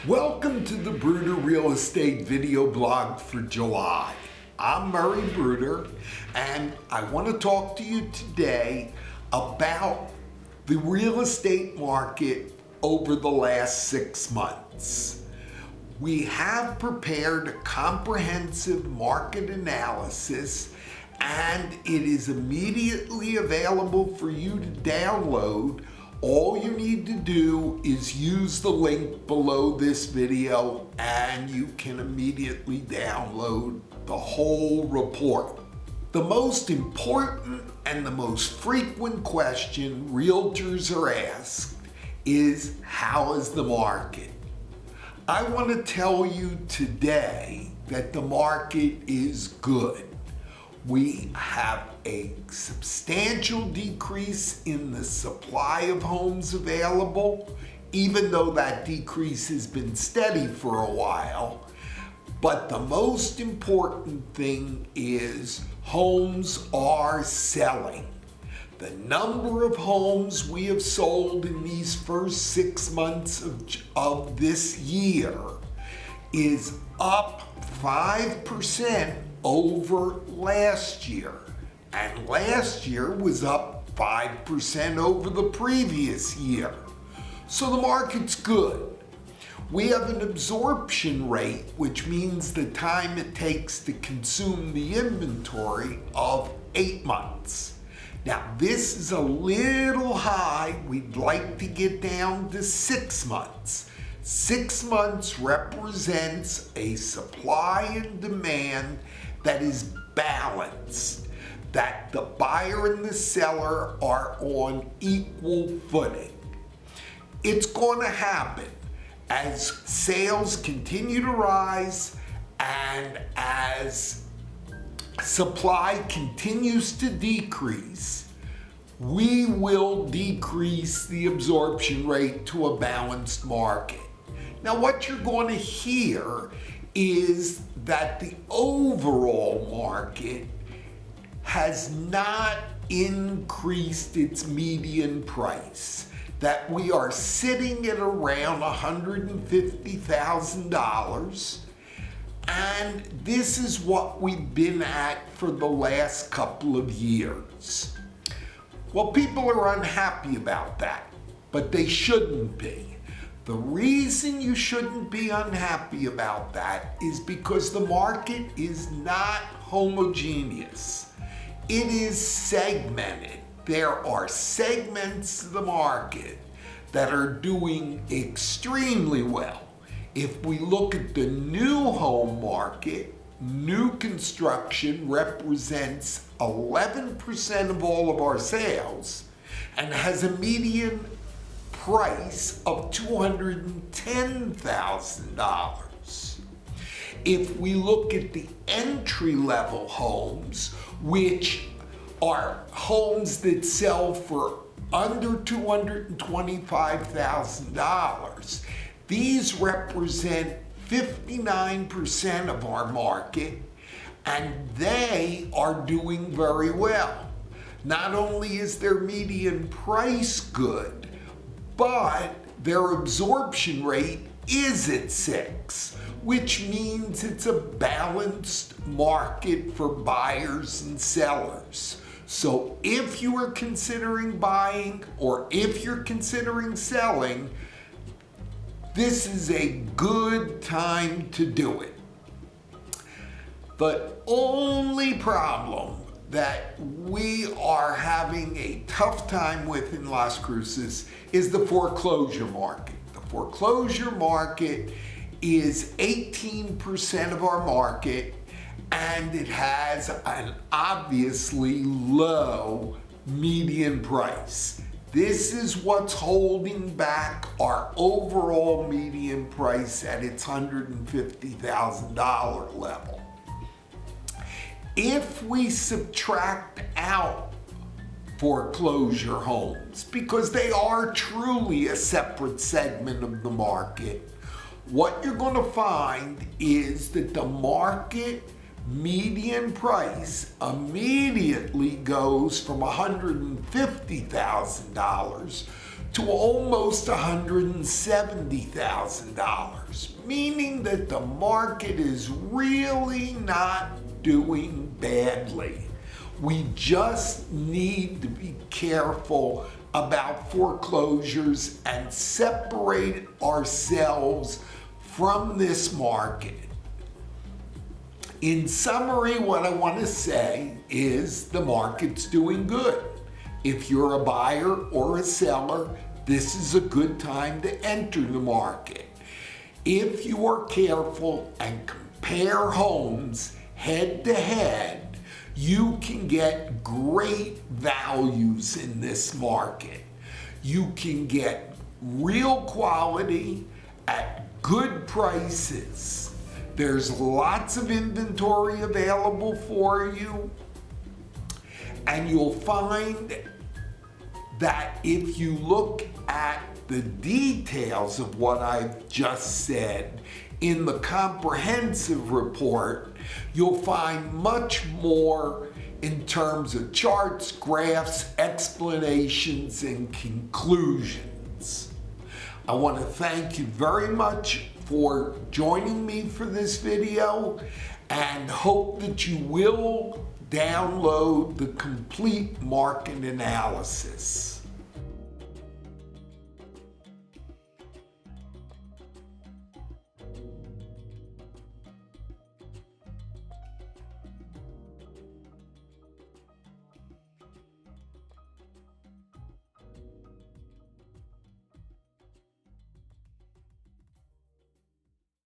Welcome to the Bruder Real Estate video blog for July. I'm Murray Bruder, and I want to talk to you today about the real estate market over the last 6 months. We have prepared a comprehensive market analysis, and it is immediately available for you to download. All you need to do is use the link below this video and you can immediately download the whole report. The most important and the most frequent question realtors are asked is, how is the market? I want to tell you today that the market is good. We have a substantial decrease in the supply of homes available, even though that decrease has been steady for a while. But the most important thing is homes are selling. The number of homes we have sold in these first 6 months of this year is up 5% over last year, and last year was up 5% over the previous year. So the market's good. We have an absorption rate, which means the time it takes to consume the inventory, of 8 months. Now this is a little high. We'd like to get down to 6 months. 6 months represents a supply and demand that is balanced, that the buyer and the seller are on equal footing. It's going to happen as sales continue to rise and as supply continues to decrease. We will decrease the absorption rate to a balanced market. Now what you're going to hear is that the overall market has not increased its median price, that we are sitting at around $150,000, and this is what we've been at for the last couple of years. Well, people are unhappy about that, but they shouldn't be. The reason you shouldn't be unhappy about that is because the market is not homogeneous. It is segmented. There are segments of the market that are doing extremely well. If we look at the new home market, new construction represents 11% of all of our sales and has a median price of $210,000. If we look at the entry-level homes, which are homes that sell for under $225,000, these represent 59% of our market, and they are doing very well. Not only is their median price good, but their absorption rate is at 6, which means it's a balanced market for buyers and sellers. So if you are considering buying or if you're considering selling, this is a good time to do it. The only problem that we are having a tough time with in Las Cruces is the foreclosure market. The foreclosure market is 18% of our market, and it has an obviously low median price. This is what's holding back our overall median price at its $150,000 level. If we subtract out foreclosure homes, because they are truly a separate segment of the market, what you're going to find is that the market median price immediately goes from $150,000 to almost $170,000, meaning that the market is really not doing badly. We just need to be careful about foreclosures and separate ourselves from this market. In summary, what I want to say is the market's doing good. If you're a buyer or a seller, this is a good time to enter the market. If you are careful and compare homes head to head, you can get great values in this market. You can get real quality at good prices. There's lots of inventory available for you, and you'll find that if you look at the details of what I've just said in the comprehensive report, you'll find much more in terms of charts, graphs, explanations, and conclusions. I want to thank you very much for joining me for this video, and hope that you will download the complete market analysis.